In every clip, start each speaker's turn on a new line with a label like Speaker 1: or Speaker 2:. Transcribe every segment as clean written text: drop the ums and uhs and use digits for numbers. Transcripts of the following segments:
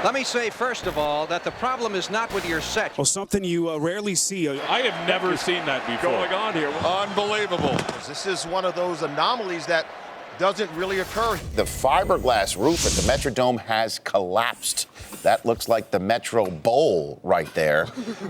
Speaker 1: Let me say, first of all, that the problem is not with your set.
Speaker 2: Well, something you rarely see.
Speaker 3: I have never seen that before.
Speaker 4: Going on here.
Speaker 5: Unbelievable.
Speaker 6: This is one of those anomalies that doesn't really occur.
Speaker 7: The fiberglass roof at the Metrodome has collapsed. That looks like the Metro Bowl right there.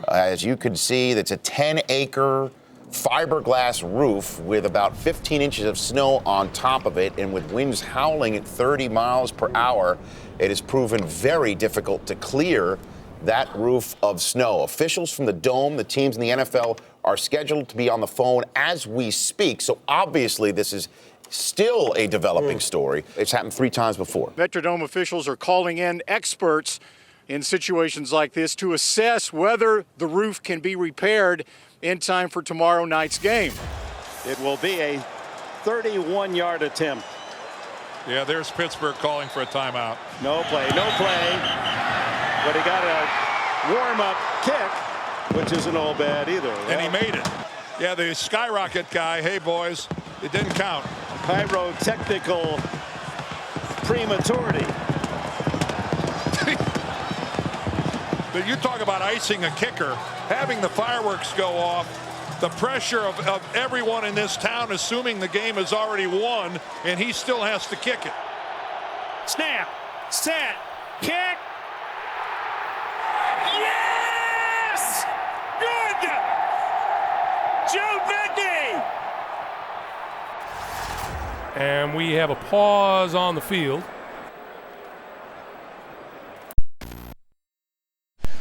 Speaker 7: As you can see, that's a 10-acre fiberglass roof with about 15 inches of snow on top of it, and with winds howling at 30 miles per hour, it has proven very difficult to clear that roof of snow. Officials from the Dome, the teams in the NFL, are scheduled to be on the phone as we speak. So obviously this is still a developing story. It's happened 3 times before.
Speaker 4: Metrodome officials are calling in experts in situations like this to assess whether the roof can be repaired in time for tomorrow night's game.
Speaker 3: It will be a 31-yard attempt.
Speaker 5: Yeah, there's Pittsburgh calling for a timeout.
Speaker 3: No play, no play. But he got a warm-up kick, which isn't all bad either.
Speaker 5: And he made it. Yeah, the skyrocket guy, hey, boys, it didn't count.
Speaker 3: Pyrotechnical prematurity.
Speaker 5: But you talk about icing a kicker, having the fireworks go off, the pressure of everyone in this town assuming the game is already won, and he still has to kick it.
Speaker 3: Snap, set, kick. Yes! Good! Joe Becky!
Speaker 8: And we have a pause on the field.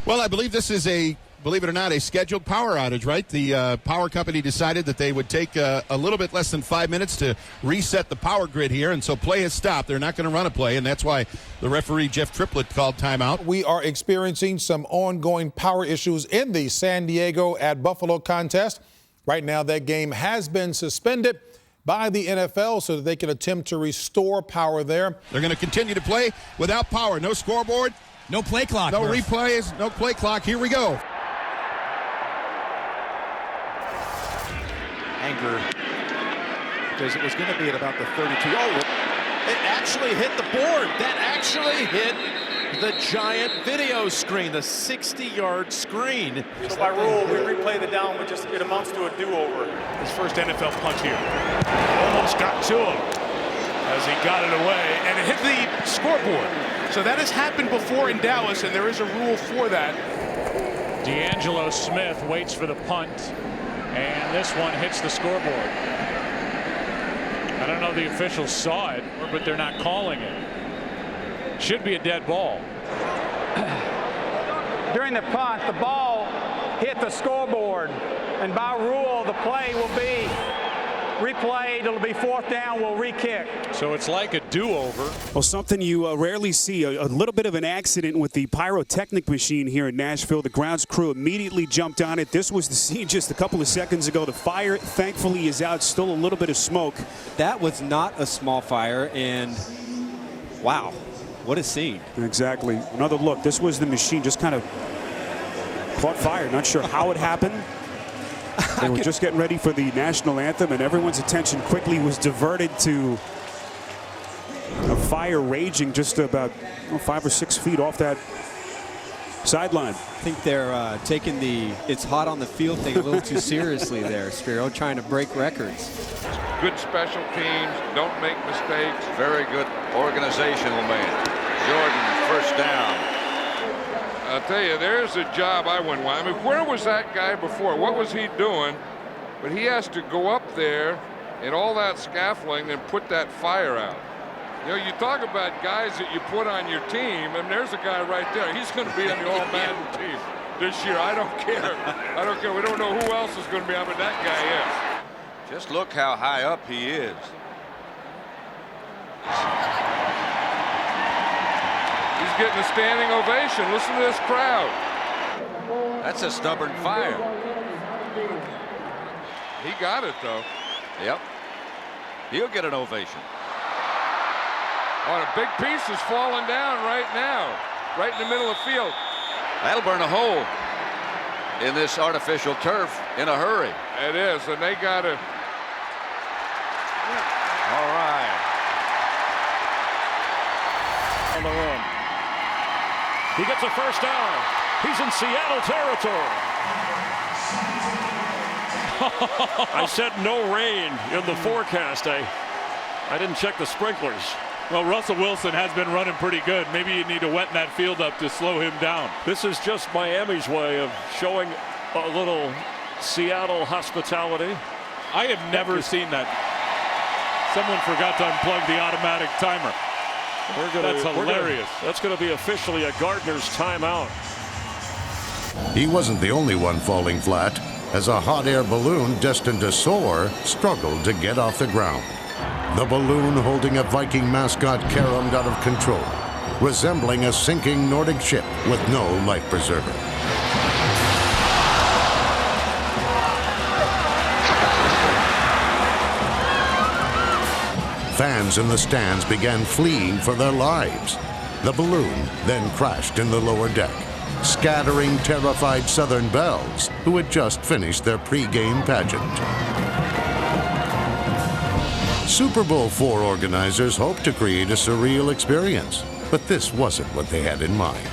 Speaker 9: Well, I believe this is believe it or not, a scheduled power outage, right? The power company decided that they would take a little bit less than 5 minutes to reset the power grid here, and so play has stopped. They're not going to run a play, and that's why the referee, Jeff Triplett, called timeout.
Speaker 10: We are experiencing some ongoing power issues in the San Diego at Buffalo contest. Right now, that game has been suspended by the NFL so that they can attempt to restore power there.
Speaker 9: They're going to continue to play without power. No scoreboard.
Speaker 11: No play clock.
Speaker 9: No replays, no play clock. Here we go.
Speaker 6: Anger, because it was going to be at about the 32. Oh, it actually hit the board. That actually hit the giant video screen, the 60-yard screen.
Speaker 12: So by rule, we replay the down, but just it amounts to a do-over.
Speaker 3: His first NFL punch here. Almost got to him as he got it away, and it hit the scoreboard. So that has happened before in Dallas, and there is a rule for that.
Speaker 13: D'Angelo Smith waits for the punt, and this one hits the scoreboard. I don't know if the officials saw it, but they're not calling it. Should be a dead ball.
Speaker 12: During the punt, the ball hit the scoreboard, and by rule, the play will be replayed. It'll be 4th down. We'll re-kick.
Speaker 13: So it's like a do-over.
Speaker 2: Well, something you rarely see, a little bit of an accident with the Pyrotechnic machine here in Nashville. The grounds crew immediately jumped on it. This was the scene just a couple of seconds ago. The fire, thankfully, is out. Still a little bit of smoke.
Speaker 11: That was not a small fire, and wow, what a scene.
Speaker 2: Exactly. Another look. This was the machine just kind of caught fire. Not sure how it happened. They were just getting ready for the national anthem, and everyone's attention quickly was diverted to a fire raging just about 5 or 6 feet off that sideline.
Speaker 11: I think they're taking the "it's hot on the field" thing a little too seriously there, Spiro, trying to break records.
Speaker 14: Good special teams, don't make mistakes. Very good organizational man. Jordan, first down. I'll tell you, there's a job I wouldn't want. I mean, where was that guy before? What was he doing? But he has to go up there and all that scaffolding and put that fire out. You know, you talk about guys that you put on your team, and there's a guy right there. He's going to be on the All-Madden team this year. I don't care. I don't care. We don't know who else is going to be on, but that guy is. Just look how high up he is. He's getting a standing ovation. Listen to this crowd. That's a stubborn fire. He got it, though. Yep. He'll get an ovation. Oh, a big piece is falling down right now, right in the middle of the field. That'll burn a hole in this artificial turf in a hurry. It is, and they got to. All right.
Speaker 3: On the run.
Speaker 15: He gets a first down. He's in Seattle territory. I said no rain in the forecast. I didn't check the sprinklers.
Speaker 8: Well, Russell Wilson has been running pretty good. Maybe you need to wet that field up to slow him down.
Speaker 15: This is just Miami's way of showing a little Seattle hospitality.
Speaker 8: I have never seen that. Someone forgot to unplug the automatic timer. That's hilarious.
Speaker 15: That's going to be officially a Gardner's timeout.
Speaker 16: He wasn't the only one falling flat, as a hot air balloon destined to soar struggled to get off the ground. The balloon holding a Viking mascot caromed out of control, resembling a sinking Nordic ship with no life preserver. Fans in the stands began fleeing for their lives. The balloon then crashed in the lower deck, scattering terrified Southern belles who had just finished their pregame pageant. Super Bowl IV organizers hoped to create a surreal experience, but this wasn't what they had in mind.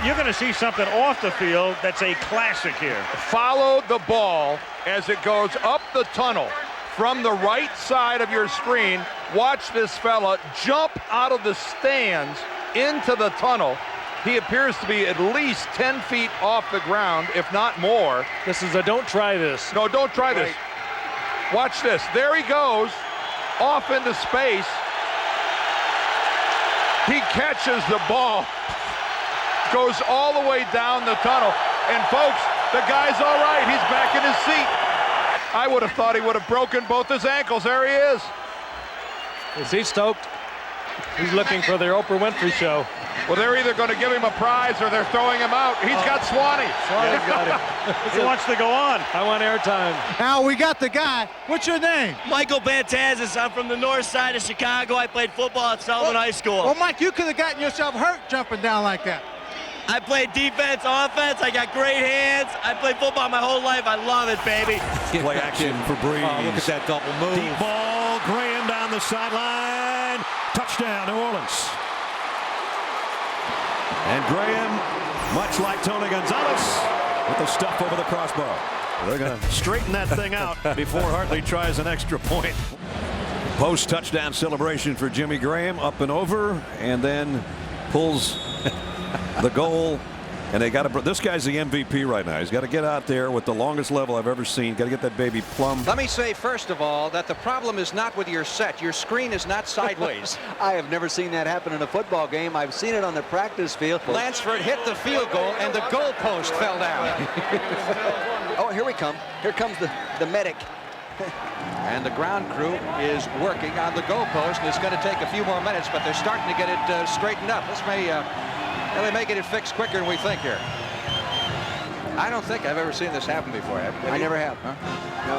Speaker 17: You're going to see something off the field that's a classic here.
Speaker 14: Follow the ball as it goes up the tunnel from the right side of your screen. Watch this fella jump out of the stands into the tunnel. He appears to be at least 10 feet off the ground, if not more.
Speaker 17: This is a don't try this.
Speaker 14: No, don't try this. Watch this. There he goes, off into space. He catches the ball, goes all the way down the tunnel. And folks, the guy's all right. He's back in his seat. I would have thought he would have broken both his ankles. There he is.
Speaker 17: Is he stoked? He's looking for their Oprah Winfrey show.
Speaker 14: Well, they're either going to give him a prize or they're throwing him out. He's got Swanee.
Speaker 17: Swanee's got him. He wants to go on. I want airtime.
Speaker 18: Now we got the guy. What's your name?
Speaker 19: Michael Bantazis. I'm from the north side of Chicago. I played football at Sullivan High School.
Speaker 18: Well, Mike, you could have gotten yourself hurt jumping down like that.
Speaker 19: I played defense, offense. I got great hands. I played football my whole life. I love it, baby.
Speaker 15: Play action for Breeze.
Speaker 11: Oh, look at that double move.
Speaker 15: Deep ball, Graham down the sideline. Touchdown, New Orleans. And Graham, much like Tony Gonzalez, with the stuff over the crossbar. They're going to straighten that thing out before Hartley tries an extra point. Post-touchdown celebration for Jimmy Graham, up and over, and then pulls the goal. And they got to. This guy's the MVP right now. He's got to get out there with the longest level I've ever seen. Got to get that baby plumb.
Speaker 1: Let me say, first of all, that the problem is not with your set. Your screen is not sideways.
Speaker 11: I have never seen that happen in a football game. I've seen it on the practice field.
Speaker 1: Lansford hit the field goal, and the goalpost fell down.
Speaker 11: Oh, here we come. Here comes the medic.
Speaker 1: And the ground crew is working on the goalpost, and it's going to take a few more minutes, but they're starting to get it straightened up. This may really make it fixed quicker than we think here. I don't think I've ever seen this happen before.
Speaker 11: I never have. Huh? No.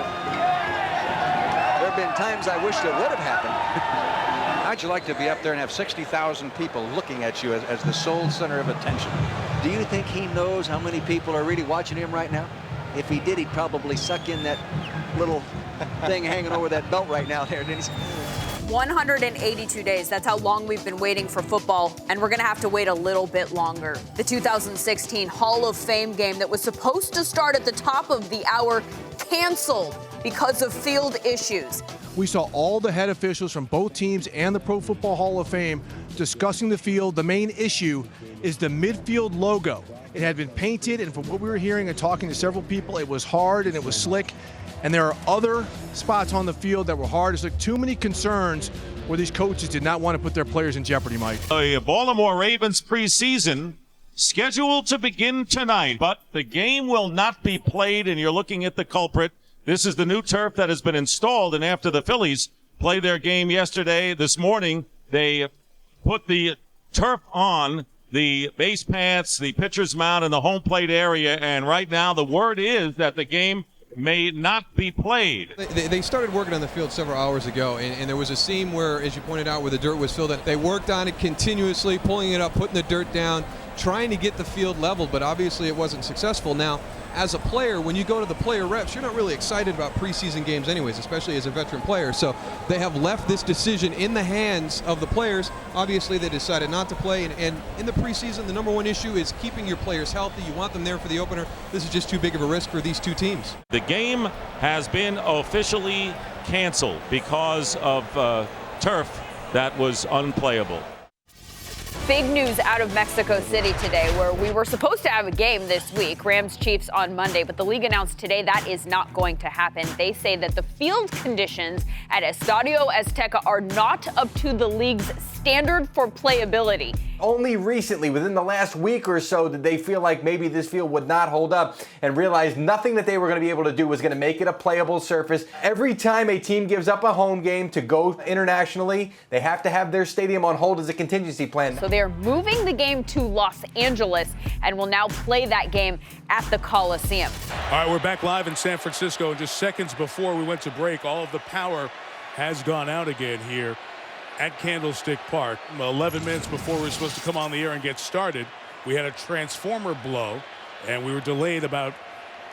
Speaker 11: There have been times I wished it would have happened.
Speaker 1: How'd you like to be up there and have 60,000 people looking at you as the sole center of attention?
Speaker 11: Do you think he knows how many people are really watching him right now? If he did, he'd probably suck in that little thing hanging over that belt right now there, didn't he?
Speaker 20: 182 days. That's how long we've been waiting for football, and we're going to have to wait a little bit longer. The 2016 Hall of Fame game that was supposed to start at the top of the hour canceled because of field issues.
Speaker 21: We saw all the head officials from both teams and the Pro Football Hall of Fame discussing the field. The main issue is the midfield logo. It had been painted, and from what we were hearing and talking to several people, it was hard and it was slick. And there are other spots on the field that were hard. There's like too many concerns where these coaches did not want to put their players in jeopardy, Mike.
Speaker 22: The Baltimore Ravens preseason scheduled to begin tonight, but the game will not be played, and you're looking at the culprit. This is the new turf that has been installed, and after the Phillies played their game yesterday, this morning, they put the turf on the base paths, the pitcher's mound, and the home plate area, and right now the word is that the game may not be played.
Speaker 23: They started working on the field several hours ago, and there was a seam where, as you pointed out, where the dirt was filled up. They worked on it continuously, pulling it up, putting the dirt down, trying to get the field leveled, but obviously it wasn't successful. Now, as a player, when you go to the player reps, you're not really excited about preseason games anyways, especially as a veteran player. So they have left this decision in the hands of the players. Obviously, they decided not to play. And in the preseason, the number one issue is keeping your players healthy. You want them there for the opener. This is just too big of a risk for these two teams.
Speaker 22: The game has been officially canceled because of turf that was unplayable.
Speaker 20: Big news out of Mexico City today, where we were supposed to have a game this week, Rams-Chiefs on Monday, but the league announced today that is not going to happen. They say that the field conditions at Estadio Azteca are not up to the league's standard for playability.
Speaker 4: Only recently, within the last week or so, did they feel like maybe this field would not hold up and realized nothing that they were going to be able to do was going to make it a playable surface. Every time a team gives up a home game to go internationally, they have to have their stadium on hold as a contingency plan.
Speaker 20: So they're moving the game to Los Angeles and will now play that game at the Coliseum.
Speaker 3: All right, we're back live in San Francisco, and just seconds before we went to break, all of the power has gone out again here at Candlestick Park. 11 minutes before we were supposed to come on the air and get started, we had a transformer blow, and we were delayed about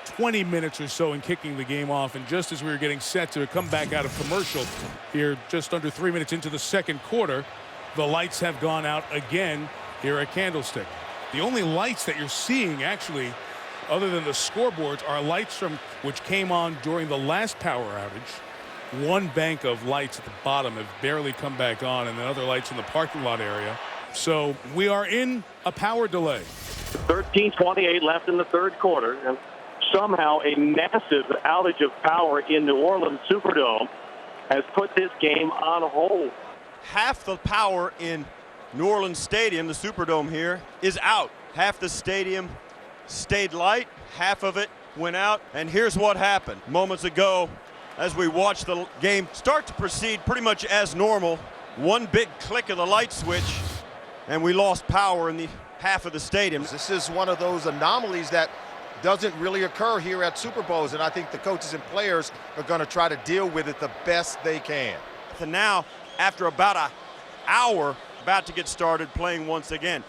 Speaker 3: 20 minutes or so in kicking the game off. And just as we were getting set to come back out of commercial here, just under 3 minutes into the second quarter, the lights have gone out again here at Candlestick. The only lights that you're seeing, actually, other than the scoreboards, are lights from which came on during the last power outage. One bank of lights at the bottom have barely come back on, and then other lights in the parking lot area. So we are in a power delay.
Speaker 5: 13:28 left in the third quarter, and somehow a massive outage of power in New Orleans Superdome has put this game on hold.
Speaker 7: Half the power in New Orleans Stadium, the Superdome here, is out. Half the stadium stayed light, half of it went out, and here's what happened moments ago. As we watch the game start to proceed pretty much as normal, one big click of the light switch, and we lost power in the half of the stadium.
Speaker 24: This is one of those anomalies that doesn't really occur here at Super Bowls, and I think the coaches and players are going to try to deal with it the best they can.
Speaker 7: And now, after about an hour, about to get started playing once again.